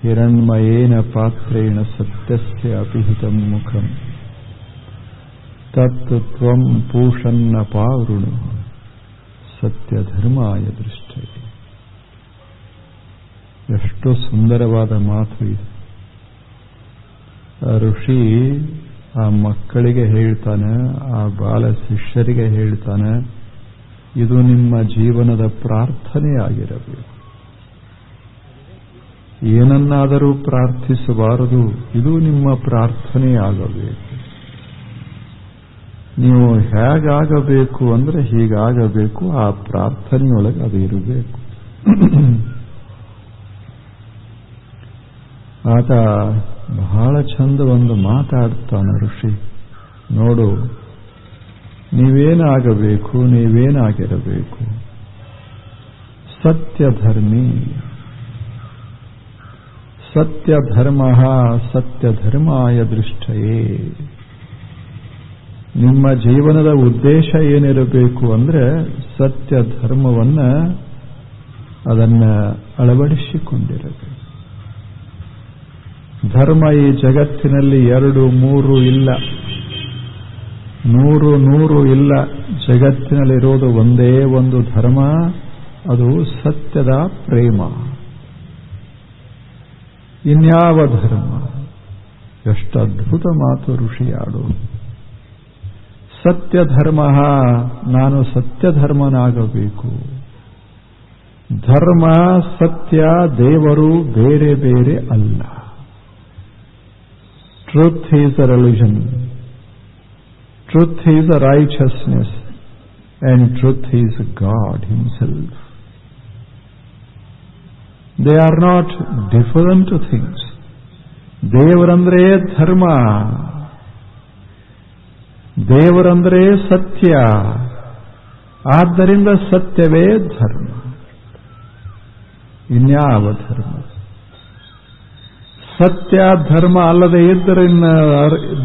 ಹಿರಣ್ಮಯೇನ ಪಾತ್ರೇಣ ಸತ್ಯಸ್ಯ ಅಪಿಹಿತಂ ಮುಖಂ ತತ್ ತ್ವಂ ಪೂಷನ್ನ ಪಾವೃಣು ಸತ್ಯಧರ್ಮಾಯ ದೃಷ್ಟೇ. ಎಷ್ಟು ಸುಂದರವಾದ ಮಾತು ಇದು. ಆ ಋಷಿ ಆ ಮಕ್ಕಳಿಗೆ ಹೇಳ್ತಾನೆ, ಆ ಬಾಲ ಶಿಷ್ಯರಿಗೆ ಹೇಳ್ತಾನೆ, ಇದು ನಿಮ್ಮ ಜೀವನದ ಪ್ರಾರ್ಥನೆಯಾಗಿರಬೇಕು. ಏನನ್ನಾದರೂ ಪ್ರಾರ್ಥಿಸಬಾರದು, ಇದು ನಿಮ್ಮ ಪ್ರಾರ್ಥನೆಯಾಗಬೇಕು. ನೀವು ಹೇಗಾಗಬೇಕು ಅಂದರೆ ಹೀಗಾಗಬೇಕು, ಆ ಪ್ರಾರ್ಥನೆಯೊಳಗೆ ಅದು ಇರಬೇಕು. ಆತ ಬಹಳ ಚಂದ ಒಂದು ಮಾತಾಡ್ತಾನೆ ಋಷಿ. ನೋಡು, ನೀವೇನಾಗಬೇಕು, ನೀವೇನಾಗಿರಬೇಕು? ಸತ್ಯಧರ್ಮಿ. ಸತ್ಯಧರ್ಮ ಸತ್ಯಧರ್ಮಾಯ ದೃಷ್ಟಯೇ. ನಿಮ್ಮ ಜೀವನದ ಉದ್ದೇಶ ಏನಿರಬೇಕು ಅಂದರೆ ಸತ್ಯಧರ್ಮವನ್ನ ಅದನ್ನ ಅಳವಡಿಸಿಕೊಂಡಿರಬೇಕು. ಧರ್ಮ ಈ ಜಗತ್ತಿನಲ್ಲಿ 2, 3 ಇಲ್ಲ, 100 ಇಲ್ಲ. ಜಗತ್ತಿನಲ್ಲಿರೋದು ಒಂದೇ ಒಂದು ಧರ್ಮ, ಅದು ಸತ್ಯದ ಪ್ರೇಮ. ಇನ್ಯಾವ ಧರ್ಮ? ಎಷ್ಟು ಅದ್ಭುತ ಮಾತು ಋಷಿ ಆಡು. ಸತ್ಯಧರ್ಮ, ನಾನು ಸತ್ಯಧರ್ಮನಾಗಬೇಕು. ಧರ್ಮ, ಸತ್ಯ, ದೇವರು ಬೇರೆ ಬೇರೆ ಅಲ್ಲ. Truth is a religion. Truth is a righteousness. And truth is God Himself. They are not different things. ದೇವರಂದ್ರೆ ಧರ್ಮ, ದೇವರಂದ್ರೆ ಸತ್ಯ. ಆದ್ದರಿಂದ ಸತ್ಯವೇ ಧರ್ಮ. ಇನ್ಯಾವ ಧರ್ಮ? ಸತ್ಯ ಧರ್ಮ ಅಲ್ಲದೆ ಇದ್ದರೆ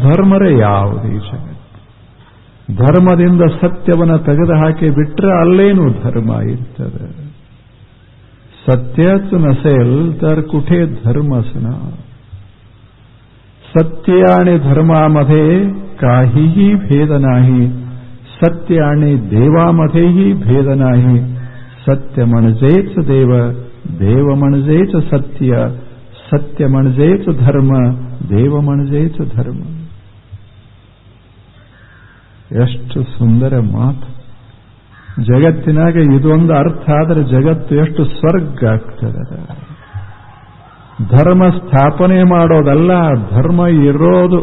ಧರ್ಮರೇ ಯಾವುದೇ ಜಗತ್ತು. ಧರ್ಮದಿಂದ ಸತ್ಯವನ್ನು ತೆಗೆದುಹಾಕಿ ಬಿಟ್ಟರೆ ಅಲ್ಲೇನು ಧರ್ಮ ಇರ್ತದೆ? सत्यच नसेल तर कुठे धर्मच ना. सत्य आणि धर्मामध्ये काहीही भेद नाही. सत्य आणि देवामध्येही भेद नाही. सत्य म्हणजेच देव, देव म्हणजेच सत्य, सत्य म्हणजेच धर्म, देव म्हणजेच धर्म. ಎಷ್ಟು ಸುಂದರ ಮಾತು. ಜಗತ್ತಿನಾಗ ಇದೊಂದು ಅರ್ಥ ಆದರೆ ಜಗತ್ತು ಎಷ್ಟು ಸ್ವರ್ಗ ಆಗ್ತದೆ. ಧರ್ಮ ಸ್ಥಾಪನೆ ಮಾಡೋದಲ್ಲ, ಧರ್ಮ ಇರೋದು.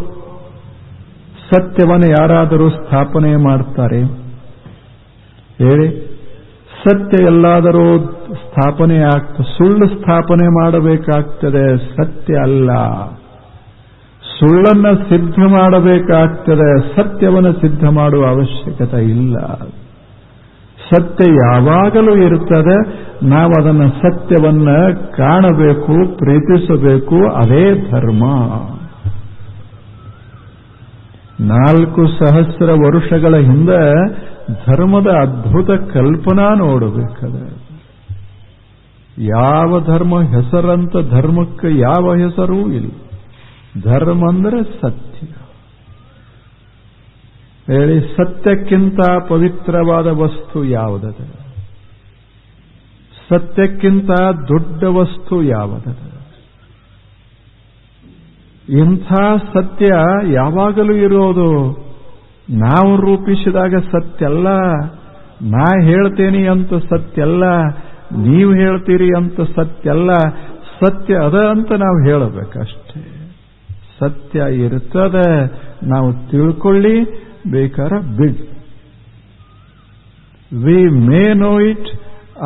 ಸತ್ಯವನ್ನು ಯಾರಾದರೂ ಸ್ಥಾಪನೆ ಮಾಡ್ತಾರೆ ಹೇಳಿ? ಸತ್ಯ ಎಲ್ಲಾದರೂ ಸ್ಥಾಪನೆ ಆಗ್ತದೆ. ಸುಳ್ಳು ಸ್ಥಾಪನೆ ಮಾಡಬೇಕಾಗ್ತದೆ, ಸತ್ಯ ಅಲ್ಲ. ಸುಳ್ಳನ್ನ ಸಿದ್ಧ ಮಾಡಬೇಕಾಗ್ತದೆ, ಸತ್ಯವನ್ನು ಸಿದ್ಧ ಮಾಡುವ ಅವಶ್ಯಕತೆ ಇಲ್ಲ. ಸತ್ಯ ಯಾವಾಗಲೂ ಇರುತ್ತದೆ. ನಾವು ಅದನ್ನು ಸತ್ಯವನ್ನ ಕಾಣಬೇಕು, ಪ್ರೀತಿಸಬೇಕು. ಅದೇ ಧರ್ಮ. 4,000 ವರ್ಷಗಳ ಹಿಂದೆ ಧರ್ಮದ ಅದ್ಭುತ ಕಲ್ಪನಾ ನೋಡಬೇಕಾದ್ರೆ ಯಾವ ಧರ್ಮ ಹೆಸರಂತ ಧರ್ಮಕ್ಕೆ ಯಾವ ಹೆಸರೂ ಇಲ್ಲ. ಧರ್ಮ ಅಂದರೆ ಸತ್ಯ ಹೇಳಿ. ಸತ್ಯಕ್ಕಿಂತ ಪವಿತ್ರವಾದ ವಸ್ತು ಯಾವುದದ? ಸತ್ಯಕ್ಕಿಂತ ದೊಡ್ಡ ವಸ್ತು ಯಾವುದದ? ಇಂಥ ಸತ್ಯ ಯಾವಾಗಲೂ ಇರೋದು. ನಾವು ರೂಪಿಸಿದಾಗ ಸತ್ಯ ಅಲ್ಲ, ನಾ ಹೇಳ್ತೇನೆ ಅಂತ ಸತ್ಯ ಅಲ್ಲ, ನೀವು ಹೇಳ್ತೀರಿ ಅಂತ ಸತ್ಯ ಅಲ್ಲ. ಸತ್ಯ ಅದ ಅಂತ ನಾವು ಹೇಳಬೇಕಷ್ಟೇ. ಸತ್ಯ ಇರ್ತದೆ, ನಾವು ತಿಳ್ಕೊಳ್ಳಿ, ಬೇಕಾರ ಬಿಡ್. We may know it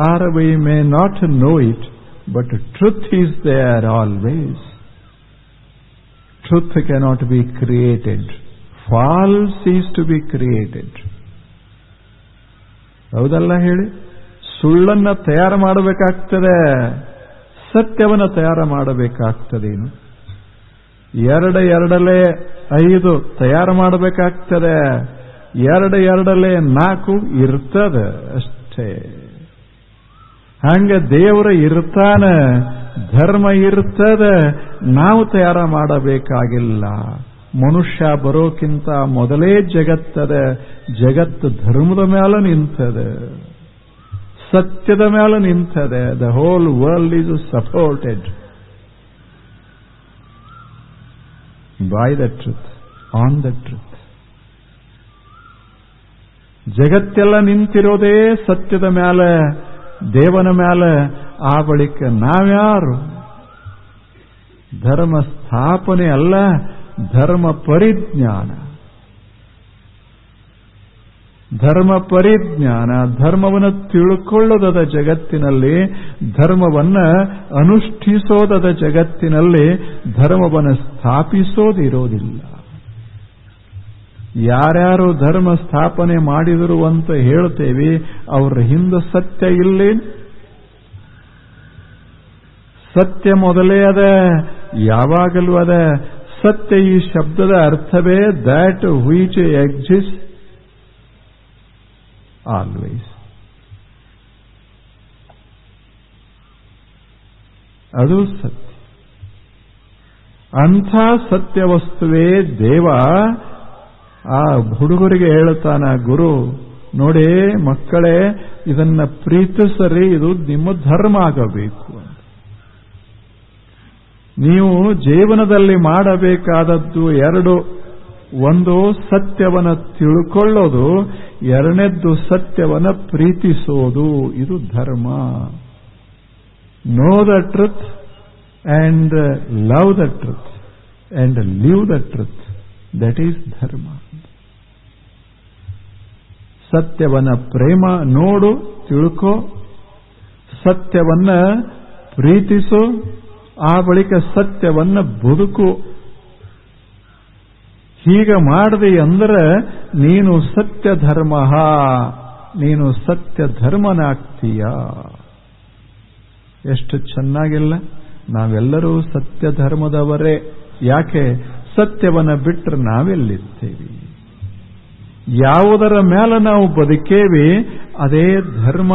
or we may not know it, but truth is there always. Truth cannot be created, false is to be created. ಹೌದಲ್ಲ ಹೇಳಿ? ಸುಳ್ಳನ್ನ ತಯಾರು ಮಾಡಬೇಕಾಗ್ತದೆ, ಸತ್ಯವನ್ನು ತಯಾರು ಮಾಡಬೇಕಾಗ್ತದೇನು? 2 5 ತಯಾರು ಮಾಡಬೇಕಾಗ್ತದೆ. 2 4 ಇರ್ತದೆ ಅಷ್ಟೇ. ಹಂಗೆ ದೇವರು ಇರ್ತಾನೆ, ಧರ್ಮ ಇರ್ತದೆ, ನಾವು ತಯಾರ ಮಾಡಬೇಕಾಗಿಲ್ಲ. ಮನುಷ್ಯ ಬರೋಕ್ಕಿಂತ ಮೊದಲೇ ಜಗತ್ತದ, ಜಗತ್ತು ಧರ್ಮದ ಮೇಲೆ ನಿಂತದೆ, ಸತ್ಯದ ಮೇಲೆ ನಿಂತದೆ. The whole world is supported by the truth, on the truth. ಜಗತ್ತೆಲ್ಲ ನಿಂತಿರೋದೇ ಸತ್ಯದ ಮೇಲೆ, ದೇವನ ಮೇಲೆ. ಆ ಬಳಿಕ ನಾವ್ಯಾರು? ಧರ್ಮ ಸ್ಥಾಪನೆ ಅಲ್ಲ, ಧರ್ಮ ಪರಿಜ್ಞಾನ. ಧರ್ಮ ಪರಿಜ್ಞಾನ, ಧರ್ಮವನ್ನು ತಿಳ್ಕೊಳ್ಳೋದದ ಜಗತ್ತಿನಲ್ಲಿ, ಧರ್ಮವನ್ನ ಅನುಷ್ಠಿಸೋದದ ಜಗತ್ತಿನಲ್ಲಿ, ಧರ್ಮವನ್ನು ಸ್ಥಾಪಿಸೋದಿರೋದಿಲ್ಲ. ಯಾರ್ಯಾರು ಧರ್ಮ ಸ್ಥಾಪನೆ ಮಾಡಿದರು ಅಂತ ಹೇಳ್ತೇವೆ, ಅವರ ಹಿಂದೆ ಸತ್ಯ ಇಲ್ಲೇ? ಸತ್ಯ ಮೊದಲೇ ಅದ, ಯಾವಾಗಲೂ ಅದ. ಸತ್ಯ ಈ ಶಬ್ದದ ಅರ್ಥವೇ ದ್ಯಾಟ್ ವಿಚ್ ಎಕ್ಸಿಸ್ಟ್ ಆಲ್ವೇಸ್. ಅದು ಸತ್ಯ. ಅಂಥ ಸತ್ಯ ವಸ್ತುವೇ ದೇವ ಆ ಹುಡುಗರಿಗೆ ಹೇಳ್ತಾನ ಗುರು, ನೋಡಿ ಮಕ್ಕಳೇ, ಇದನ್ನ ಪ್ರೀತಿಸರಿ, ಇದು ನಿಮ್ಮ ಧರ್ಮ ಆಗಬೇಕು. ನೀವು ಜೀವನದಲ್ಲಿ ಮಾಡಬೇಕಾದದ್ದು ಎರಡು. ಒಂದು ಸತ್ಯವನ್ನು ತಿಳ್ಕೊಳ್ಳೋದು, ಎರಡನೇದ್ದು ಸತ್ಯವನ್ನು ಪ್ರೀತಿಸೋದು. ಇದು ಧರ್ಮ. Know the truth and love the truth and live the truth, that is dharma. ಸತ್ಯವನ್ನ ಪ್ರೇಮ ನೋಡು, ತಿಳ್ಕೋ, ಸತ್ಯವನ್ನ ಪ್ರೀತಿಸು, ಆ ಬಳಿಕ ಸತ್ಯವನ್ನ ಬದುಕು. ಹೀಗೆ ಮಾಡದೆ ಅಂದರೆ ನೀನು ಸತ್ಯ ಧರ್ಮ, ನೀನು ಸತ್ಯ ಧರ್ಮನಾಗ್ತೀಯ. ಎಷ್ಟು ಚೆನ್ನಾಗಿಲ್ಲ? ನಾವೆಲ್ಲರೂ ಸತ್ಯ ಧರ್ಮದವರೇ. ಯಾಕೆ? ಸತ್ಯವನ್ನ ಬಿಟ್ಟರೆ ನಾವೆಲ್ಲಿರ್ತೇವೆ? ಯಾವುದರ ಮೇಲೆ ನಾವು ಬದುಕೇವಿ ಅದೇ ಧರ್ಮ.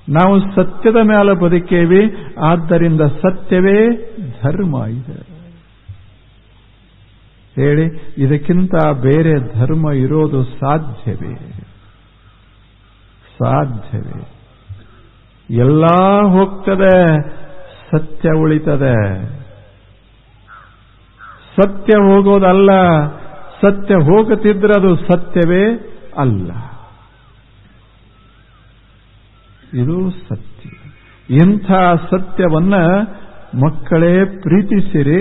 ನಾವು ಸತ್ಯದ ಮೇಲೆ ಬದುಕೇವಿ, ಆದ್ದರಿಂದ ಸತ್ಯವೇ ಧರ್ಮ ಇದೆ. ಹೇಳಿ, ಇದಕ್ಕಿಂತ ಬೇರೆ ಧರ್ಮ ಇರೋದು ಸಾಧ್ಯವೇ? ಸಾಧ್ಯವೇ? ಎಲ್ಲ ಹೋಗ್ತದೆ, ಸತ್ಯ ಉಳಿತದೆ. ಸತ್ಯ ಹೋಗೋದಲ್ಲ, ಸತ್ಯ ಹೋಗುತ್ತಿದ್ರೆ ಅದು ಸತ್ಯವೇ ಅಲ್ಲ. ಇದು ಸತ್ಯ. ಇಂಥ ಸತ್ಯವನ್ನ ಮಕ್ಕಳೇ ಪ್ರೀತಿಸಿರಿ.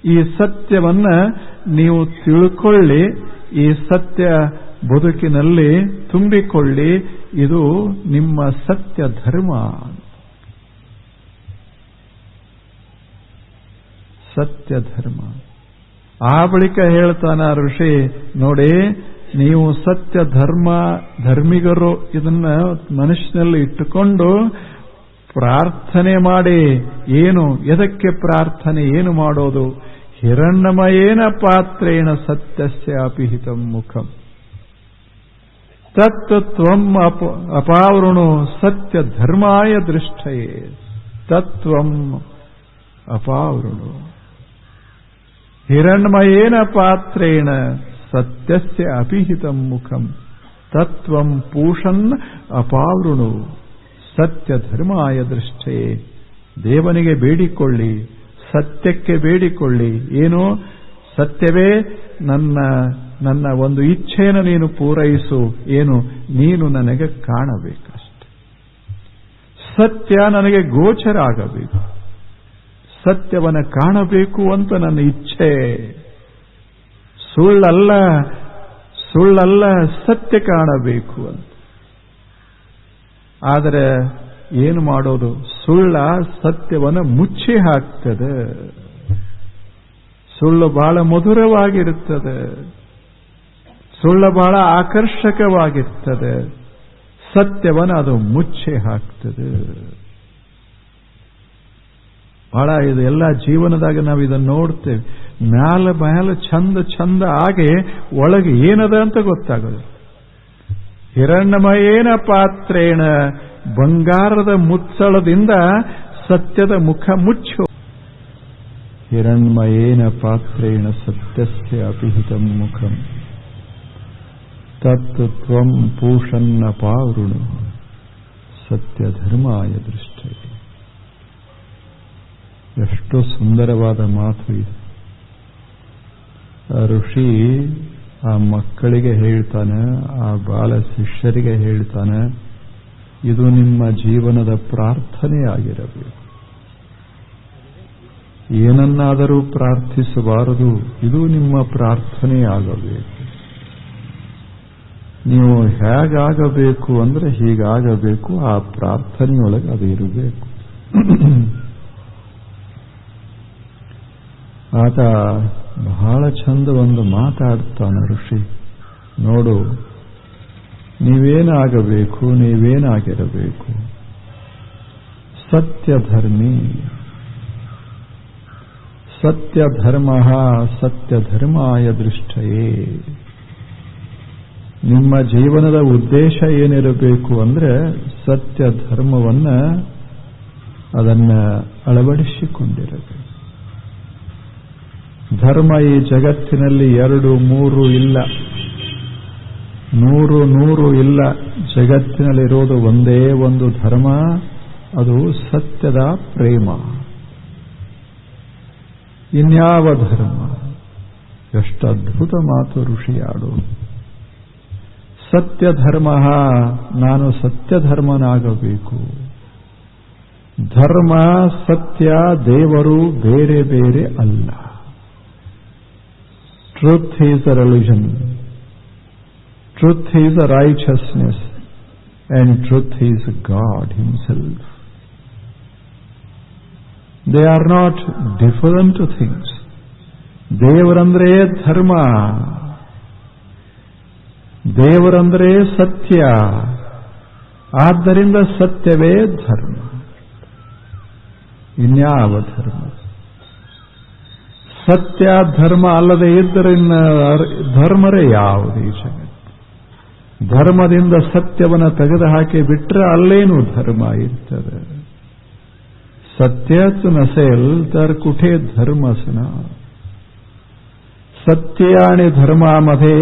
ಈ ಸತ್ಯವನ್ನ ನೀವು ತಿಳ್ಕೊಳ್ಳಿ, ಈ ಸತ್ಯ ಬದುಕಿನಲ್ಲಿ ತುಂಬಿಕೊಳ್ಳಿ. ಇದು ನಿಮ್ಮ ಸತ್ಯ ಧರ್ಮ. ಸತ್ಯ ಧರ್ಮ. ಆ ಬಳಿಕ ಹೇಳ್ತಾನ ಋಷಿ, ನೋಡಿ ನೀವು ಸತ್ಯ ಧರ್ಮಿಗರು ಇದನ್ನ ಮನಸ್ಸಿನಲ್ಲಿ ಇಟ್ಟುಕೊಂಡು ಪ್ರಾರ್ಥನೆ ಮಾಡಿ. ಏನು? ಎದಕ್ಕೆ ಪ್ರಾರ್ಥನೆ? ಏನು ಮಾಡೋದು? ಹಿರಣ್ಯಮಯೇನ ಪಾತ್ರೇಣ ಸತ್ಯಸ್ಯ ಅಪಿಹಿತಂ ಮುಖಂ ತತ್ತ್ವಂ ಅಪಾವೃಣು ಸತ್ಯ ಧರ್ಮಾಯ ದೃಷ್ಟಯೇ. ತತ್ವಂ ಅಪಾವೃಣು ಹಿರಣ್ಯಮಯೇನ ಪಾತ್ರೇಣ ಸತ್ಯಸ್ಯ ಅಪಿಹಿತಂ ಮುಖಂ ತತ್ವಂ ಪೂಷನ್ ಅಪಾವೃಣು ಸತ್ಯ ಧರ್ಮಾಯ ದೃಷ್ಟಯೇ. ದೇವನಿಗೆ ಬೇಡಿಕೊಳ್ಳಿ, ಸತ್ಯಕ್ಕೆ ಬೇಡಿಕೊಳ್ಳಿ. ಏನು? ಸತ್ಯವೇ ನನ್ನ ಒಂದು ಇಚ್ಛೆಯನ್ನು ನೀನು ಪೂರೈಸು. ಏನು? ನೀನು ನನಗೆ ಕಾಣಬೇಕಷ್ಟೆ. ಸತ್ಯ ನನಗೆ ಗೋಚರ ಆಗಬೇಕು. ಸತ್ಯವನ್ನು ಕಾಣಬೇಕು ಅಂತ ನನ್ನ ಇಚ್ಛೆ. ಸುಳ್ಳಲ್ಲ, ಸತ್ಯ ಕಾಣಬೇಕು ಅಂತ. ಆದರೆ ಏನು ಮಾಡೋದು? ಸುಳ್ಳ ಸತ್ಯವನ್ನು ಮುಚ್ಚಿ ಹಾಕ್ತದೆ. ಸುಳ್ಳು ಬಹಳ ಮಧುರವಾಗಿರುತ್ತದೆ, ಸುಳ್ಳು ಬಹಳ ಆಕರ್ಷಕವಾಗಿರ್ತದೆ. ಸತ್ಯವನ್ನು ಅದು ಮುಚ್ಚಿ ಹಾಕ್ತದೆ. ಬಹಳ ಇದು ಎಲ್ಲ ಜೀವನದಾಗ ನಾವು ಇದನ್ನು ನೋಡ್ತೇವೆ. ಮ್ಯಾಲ ಚಂದ ಆಗಿ ಒಳಗೆ ಏನದ ಅಂತ ಗೊತ್ತಾಗೋದು. ಹಿರಣ್ಯಮಯೇನ ಪಾತ್ರೇಣ ಬಂಗಾರದ ಮುಚ್ಚಳದಿಂದ ಸತ್ಯದ ಮುಖ ಮುಚ್ಚು. ಹಿರಣ್ಮಯೇನ ಪಾತ್ರೇಣ ಸತ್ಯಸ್ಯ ಅಪಿಹಿತಂ ಮುಖಂ ತತ್ ತ್ವಂ ಪೂಷನ್ನ ಪಾವೃಣು ಸತ್ಯಧರ್ಮಾಯ ದೃಷ್ಟೇ. ಎಷ್ಟು ಸುಂದರವಾದ ಮಾತು ಇದು. ಋಷಿ ಆ ಮಕ್ಕಳಿಗೆ ಹೇಳ್ತಾನೆ, ಆ ಬಾಲ ಶಿಷ್ಯರಿಗೆ ಹೇಳ್ತಾನೆ, ಇದು ನಿಮ್ಮ ಜೀವನದ ಪ್ರಾರ್ಥನೆಯಾಗಿರಬೇಕು. ಏನನ್ನಾದರೂ ಪ್ರಾರ್ಥಿಸಬಾರದು, ಇದು ನಿಮ್ಮ ಪ್ರಾರ್ಥನೆಯಾಗಬೇಕು. ನೀವು ಹೇಗಾಗಬೇಕು ಅಂದ್ರೆ ಹೀಗಾಗಬೇಕು, ಆ ಪ್ರಾರ್ಥನೆಯೊಳಗೆ ಅದು ಇರಬೇಕು. ಆತ ಬಹಳ ಚಂದ ಒಂದು ಮಾತಾಡ್ತಾನೆ ಋಷಿ. ನೋಡು, ನೀವೇನಾಗಬೇಕು, ನೀವೇನಾಗಿರಬೇಕು? ಸತ್ಯಧರ್ಮಿ. ಸತ್ಯಧರ್ಮ ಸತ್ಯಧರ್ಮಾಯ ದೃಷ್ಟಯೇ. ನಿಮ್ಮ ಜೀವನದ ಉದ್ದೇಶ ಏನಿರಬೇಕು ಅಂದ್ರೆ ಸತ್ಯಧರ್ಮವನ್ನ ಅದನ್ನ ಅಳವಡಿಸಿಕೊಂಡಿರಬೇಕು. ಧರ್ಮ ಈ ಜಗತ್ತಿನಲ್ಲಿ 2, 3 ಇಲ್ಲ, 100 ಇಲ್ಲ. ಜಗತ್ತಿನಲ್ಲಿರೋದು ಒಂದೇ ಒಂದು ಧರ್ಮ, ಅದು ಸತ್ಯದ ಪ್ರೇಮ. ಇನ್ಯಾವ ಧರ್ಮ? ಎಷ್ಟು ಅದ್ಭುತ ಮಾತು ಋಷಿಯಾಡು. ಸತ್ಯಧರ್ಮ, ನಾನು ಸತ್ಯಧರ್ಮನಾಗಬೇಕು. ಧರ್ಮ, ಸತ್ಯ, ದೇವರು ಬೇರೆ ಬೇರೆ ಅಲ್ಲ. Truth is a religion. Truth is a righteousness. And truth is God Himself. They are not different things. ದೇವರಂದ್ರೆ ಧರ್ಮ, ದೇವರಂದ್ರೆ ಸತ್ಯ. ಆದ್ದರಿಂದ ಸತ್ಯವೇ ಧರ್ಮ. ಇನ್ಯಾವ ಧರ್ಮ? ಸತ್ಯ ಧರ್ಮ ಅಲ್ಲದೆ ಇದ್ದರೆ ಧರ್ಮರೇ ಯಾವುದೇ ಜಗತ್ತು. ಧರ್ಮದಿಂದ ಸತ್ಯವನ್ನು ತೆಗೆದುಹಾಕಿ ಬಿಟ್ರೆ ಅಲ್ಲೇನು ಧರ್ಮ ಇರ್ತದೆ? सत्यच नसेल तर कुठे धर्मच ना. सत्य आणि धर्मामध्ये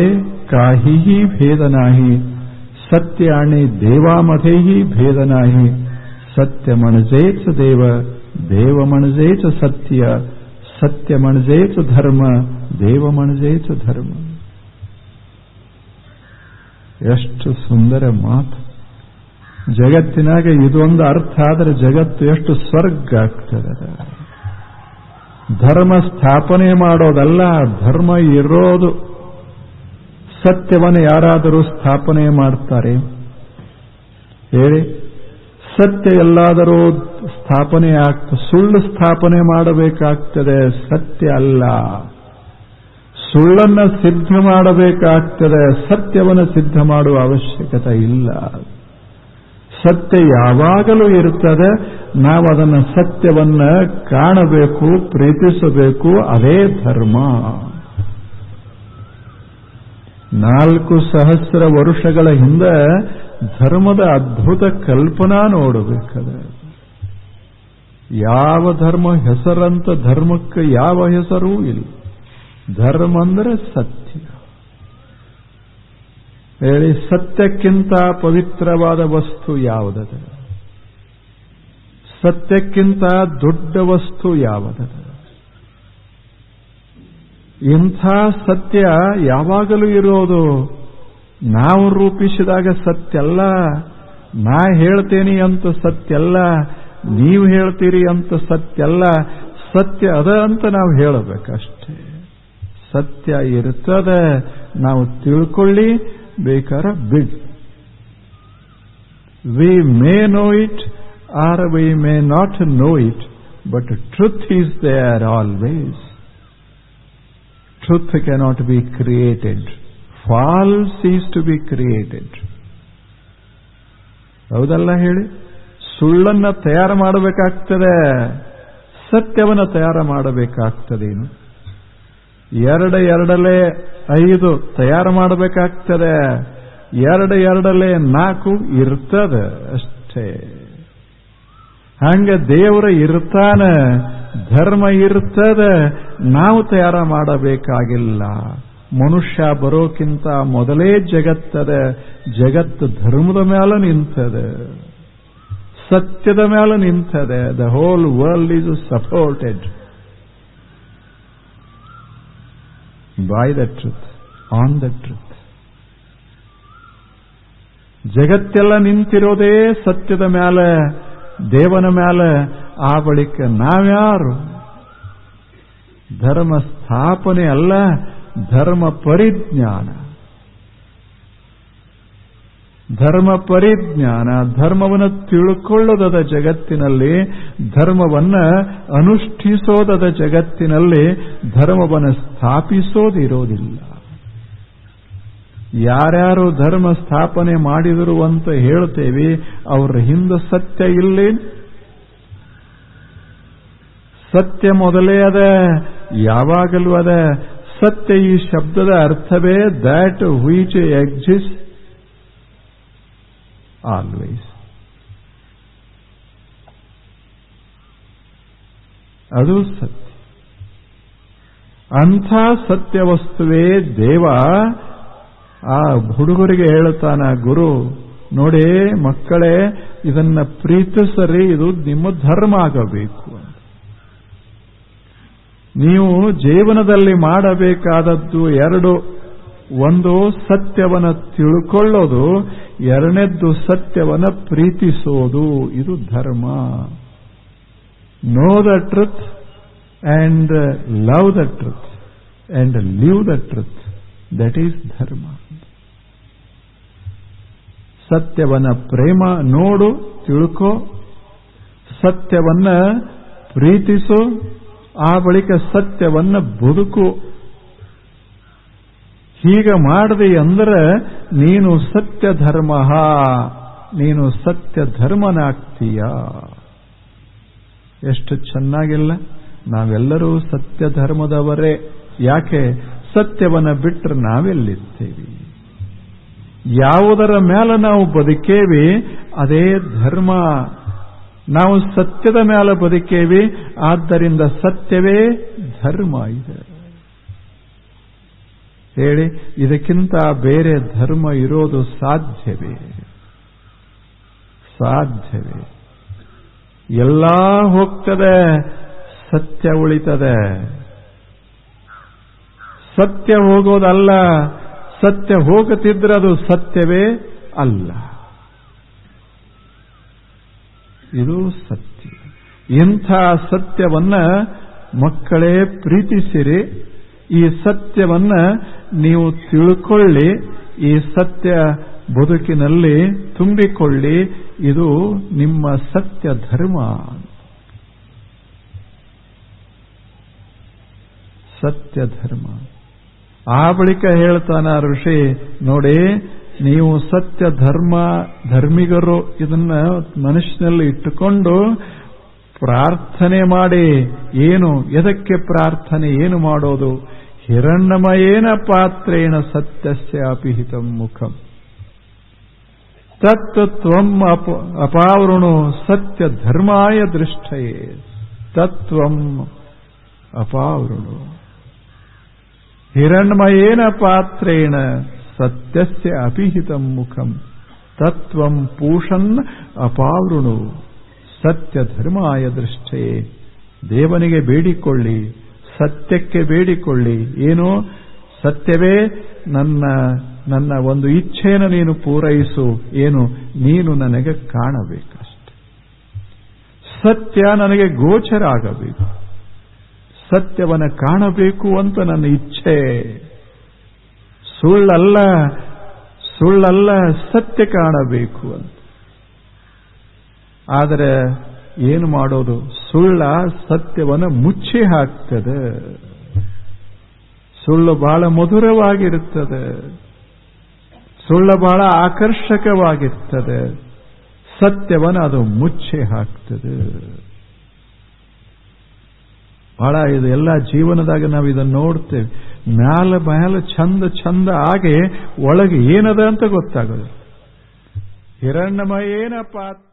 काहीही भेद नाही. सत्य आणि देवामध्येही भेद नाही. सत्य म्हणजेच देव, देव म्हणजेच सत्य, सत्य म्हणजेच धर्म, देव म्हणजेच धर्म. ಎಷ್ಟು ಸುಂದರ ಮಾತು. ಜಗತ್ತಿನಾಗ ಇದೊಂದು ಅರ್ಥ ಆದರೆ ಜಗತ್ತು ಎಷ್ಟು ಸ್ವರ್ಗ ಆಗ್ತದೆ. ಧರ್ಮ ಸ್ಥಾಪನೆ ಮಾಡೋದಲ್ಲ, ಧರ್ಮ ಇರೋದು. ಸತ್ಯವನ್ನು ಯಾರಾದರೂ ಸ್ಥಾಪನೆ ಮಾಡ್ತಾರೆ ಹೇಳಿ? ಸತ್ಯ ಎಲ್ಲಾದರೂ ಸ್ಥಾಪನೆ ಆಗ್ತದೆ. ಸುಳ್ಳು ಸ್ಥಾಪನೆ ಮಾಡಬೇಕಾಗ್ತದೆ, ಸತ್ಯ ಅಲ್ಲ. ಸುಳ್ಳನ್ನು ಸಿದ್ಧ ಮಾಡಬೇಕಾಗ್ತದೆ, ಸತ್ಯವನ್ನು ಸಿದ್ಧ ಮಾಡುವ ಅವಶ್ಯಕತೆ ಇಲ್ಲ. ಸತ್ಯ ಯಾವಾಗಲೂ ಇರುತ್ತದೆ. ನಾವು ಅದನ್ನು ಸತ್ಯವನ್ನ ಕಾಣಬೇಕು, ಪ್ರೀತಿಸಬೇಕು. ಅದೇ ಧರ್ಮ. 4,000 ವರ್ಷಗಳ ಹಿಂದೆ ಧರ್ಮದ ಅದ್ಭುತ ಕಲ್ಪನಾ ನೋಡಬೇಕದ. ಯಾವ ಧರ್ಮ ಹೆಸರಂತ ಧರ್ಮಕ್ಕೆ ಯಾವ ಹೆಸರೂ ಇಲ್ಲ. ಧರ್ಮ ಅಂದರೆ ಸತ್ಯ ಹೇಳಿ. ಸತ್ಯಕ್ಕಿಂತ ಪವಿತ್ರವಾದ ವಸ್ತು ಯಾವುದದ? ಸತ್ಯಕ್ಕಿಂತ ದೊಡ್ಡ ವಸ್ತು ಯಾವುದದ? ಇಂಥ ಸತ್ಯ ಯಾವಾಗಲೂ ಇರೋದು. ನಾವು ರೂಪಿಸಿದಾಗ ಸತ್ಯ ಅಲ್ಲ. ನಾ ಹೇಳ್ತೇನೆ ಅಂತ ಸತ್ಯ ಅಲ್ಲ, ನೀವು ಹೇಳ್ತೀರಿ ಅಂತ ಸತ್ಯ ಅಲ್ಲ. ಸತ್ಯ ಅದ ಅಂತ ನಾವು ಹೇಳಬೇಕಷ್ಟೇ. ಸತ್ಯ ಇರ್ತದೆ, ನಾವು ತಿಳ್ಕೊಳ್ಳಿ, ಬೇಕಾರ ಬಿಡ್. We may know it or we may not know it, but truth is there always. Truth cannot be created, false is to be created. ಹೌದಲ್ಲ ಹೇಳಿ? ಸುಳ್ಳನ್ನ ತಯಾರು ಮಾಡಬೇಕಾಗ್ತದೆ, ಸತ್ಯವನ್ನು ತಯಾರು ಮಾಡಬೇಕಾಗ್ತದೇನು? 2 5 ತಯಾರು ಮಾಡಬೇಕಾಗ್ತದೆ. 2 4 ಇರ್ತದೆ ಅಷ್ಟೇ. ಹಂಗ ದೇವರ ಇರ್ತಾನ, ಧರ್ಮ ಇರ್ತದ, ನಾವು ತಯಾರ ಮಾಡಬೇಕಾಗಿಲ್ಲ. ಮನುಷ್ಯ ಬರೋಕ್ಕಿಂತ ಮೊದಲೇ ಜಗತ್ತದ, ಜಗತ್ತು ಧರ್ಮದ ಮೇಲೆ ನಿಂತದ, ಸತ್ಯದ ಮೇಲೆ ನಿಂತದೆ. The whole world is supported by the truth, on the truth. ಜಗತ್ತೆಲ್ಲ ನಿಂತಿರೋದೇ ಸತ್ಯದ ಮೇಲೆ, ದೇವನ ಮೇಲೆ. ಆ ಬಳಿಕ ನಾವ್ಯಾರು? ಧರ್ಮ ಸ್ಥಾಪನೆ ಅಲ್ಲ, ಧರ್ಮ ಪರಿಜ್ಞಾನ. ಧರ್ಮ ಪರಿಜ್ಞಾನ, ಧರ್ಮವನ್ನು ತಿಳ್ಕೊಳ್ಳೋದದ ಜಗತ್ತಿನಲ್ಲಿ, ಧರ್ಮವನ್ನು ಅನುಷ್ಠಿಸೋದದ ಜಗತ್ತಿನಲ್ಲಿ, ಧರ್ಮವನ್ನು ಸ್ಥಾಪಿಸೋದಿರೋದಿಲ್ಲ. ಯಾರ್ಯಾರು ಧರ್ಮ ಸ್ಥಾಪನೆ ಮಾಡಿದರು ಅಂತ ಹೇಳ್ತೇವೆ, ಅವರ ಹಿಂದೆ ಸತ್ಯ ಇಲ್ಲೇನು? ಸತ್ಯ ಮೊದಲೇ ಅದ, ಯಾವಾಗಲೂ ಅದ. ಸತ್ಯ ಈ ಶಬ್ದದ ಅರ್ಥವೇ ದ್ಯಾಟ್ ವಿಚ್ ಎಕ್ಸಿಸ್ಟ್ ಆಲ್ವೇಸ್. ಅದು ಸತ್ಯ. ಅಂಥ ಸತ್ಯ ವಸ್ತುವೇ ದೇವ ಆ ಹುಡುಗರಿಗೆ ಹೇಳ್ತಾನ ಗುರು, ನೋಡಿ ಮಕ್ಕಳೇ, ಇದನ್ನ ಪ್ರೀತಿಸರಿ, ಇದು ನಿಮ್ಮ ಧರ್ಮ ಆಗಬೇಕು. ನೀವು ಜೀವನದಲ್ಲಿ ಮಾಡಬೇಕಾದದ್ದು ಎರಡು. ಒಂದು ಸತ್ಯವನ್ನು ತಿಳ್ಕೊಳ್ಳೋದು, ಎರಡನೇದ್ದು ಸತ್ಯವನ್ನು ಪ್ರೀತಿಸೋದು. ಇದು ಧರ್ಮ. Know the truth and love the truth and live the truth, that is dharma. ಸತ್ಯವನ್ನ ಪ್ರೇಮ ನೋಡು, ತಿಳ್ಕೋ, ಸತ್ಯವನ್ನ ಪ್ರೀತಿಸು, ಆ ಬಳಿಕ ಸತ್ಯವನ್ನ ಬದುಕು. ಹೀಗೆ ಮಾಡದೆ ಅಂದರೆ ನೀನು ಸತ್ಯ ಧರ್ಮ, ನೀನು ಸತ್ಯ ಧರ್ಮನಾಗ್ತೀಯ. ಎಷ್ಟು ಚೆನ್ನಾಗಿಲ್ಲ? ನಾವೆಲ್ಲರೂ ಸತ್ಯ ಧರ್ಮದವರೇ. ಯಾಕೆ? ಸತ್ಯವನ್ನ ಬಿಟ್ಟರೆ ನಾವೆಲ್ಲಿರ್ತೇವೆ? ಯಾವುದರ ಮೇಲೆ ನಾವು ಬದುಕೇವಿ ಅದೇ ಧರ್ಮ. ನಾವು ಸತ್ಯದ ಮೇಲೆ ಬದುಕೇವಿ, ಆದ್ದರಿಂದ ಸತ್ಯವೇ ಧರ್ಮ ಇದೆ. ಹೇಳಿ, ಇದಕ್ಕಿಂತ ಬೇರೆ ಧರ್ಮ ಇರೋದು ಸಾಧ್ಯವೇ? ಸಾಧ್ಯವೇ? ಎಲ್ಲ ಹೋಗ್ತದೆ, ಸತ್ಯ ಉಳಿತದೆ. ಸತ್ಯ ಹೋಗೋದಲ್ಲ, ಸತ್ಯ ಹೋಗುತ್ತಿದ್ರೆ ಅದು ಸತ್ಯವೇ ಅಲ್ಲ. ಇದು ಸತ್ಯ. ಇಂಥ ಸತ್ಯವನ್ನ ಮಕ್ಕಳೇ ಪ್ರೀತಿಸಿರಿ. ಈ ಸತ್ಯವನ್ನ ನೀವು ತಿಳ್ಕೊಳ್ಳಿ, ಈ ಸತ್ಯ ಬದುಕಿನಲ್ಲಿ ತುಂಬಿಕೊಳ್ಳಿ. ಇದು ನಿಮ್ಮ ಸತ್ಯ ಧರ್ಮ. ಸತ್ಯ ಧರ್ಮ. ಆ ಬಳಿಕ ಹೇಳ್ತಾನ ಋಷಿ, ನೋಡಿ ನೀವು ಸತ್ಯ ಧರ್ಮಿಗರು, ಇದನ್ನ ಮನುಷ್ಯನಲ್ಲಿ ಇಟ್ಟುಕೊಂಡು ಪ್ರಾರ್ಥನೆ ಮಾಡಿ. ಏನು? ಎದಕ್ಕೆ ಪ್ರಾರ್ಥನೆ? ಏನು ಮಾಡೋದು? ಹಿರಣ್ಯಮಯೇನ ಪಾತ್ರೇಣ ಸತ್ಯಸ್ಯ ಅಪಿಹಿತಂ ಮುಖಂ ತತ್ ತ್ವಂ ಅಪಾವೃಣು ಸತ್ಯ ಧರ್ಮಾಯ ದೃಷ್ಟಯೇ. ತತ್ವಂ ಅಪಾವೃಣು ಹಿರಣ್ಯಮಯೇನ ಪಾತ್ರೇಣ ಸತ್ಯಸ್ಯ ಅಪಿಹಿತಂ ಮುಖಂ ತತ್ವಂ ಪೂಷನ್ ಅಪಾವೃಣು ಸತ್ಯ ಧರ್ಮಾಯ ದೃಷ್ಟಯೇ. ದೇವನಿಗೆ ಬೇಡಿಕೊಳ್ಳಿ, ಸತ್ಯಕ್ಕೆ ಬೇಡಿಕೊಳ್ಳಿ. ಏನು? ಸತ್ಯವೇ ನನ್ನ ಒಂದು ಇಚ್ಛೆಯನ್ನು ನೀನು ಪೂರೈಸು. ಏನು? ನೀನು ನನಗೆ ಕಾಣಬೇಕಷ್ಟೆ. ಸತ್ಯ ನನಗೆ ಗೋಚರ ಆಗಬೇಕು. ಸತ್ಯವನ್ನು ಕಾಣಬೇಕು ಅಂತ ನನ್ನ ಇಚ್ಛೆ. ಸುಳ್ಳಲ್ಲ, ಸತ್ಯ ಕಾಣಬೇಕು ಅಂತ. ಆದರೆ ಏನು ಮಾಡೋದು? ಸುಳ್ಳ ಸತ್ಯವನ್ನು ಮುಚ್ಚಿ ಹಾಕ್ತದೆ. ಸುಳ್ಳು ಬಹಳ ಮಧುರವಾಗಿರುತ್ತದೆ, ಸುಳ್ಳು ಬಹಳ ಆಕರ್ಷಕವಾಗಿರ್ತದೆ. ಸತ್ಯವನ್ನು ಅದು ಮುಚ್ಚಿ ಹಾಕ್ತದೆ. ಬಹಳ ಇದು ಎಲ್ಲ ಜೀವನದಾಗ ನಾವು ಇದನ್ನು ನೋಡ್ತೇವೆ. ಮ್ಯಾಲ ಚಂದ ಆಗಿ ಒಳಗೆ ಏನದ ಅಂತ ಗೊತ್ತಾಗೋದು. ಹಿರಣ್ಯಮಯೇನ ಪಾತ್ರೆ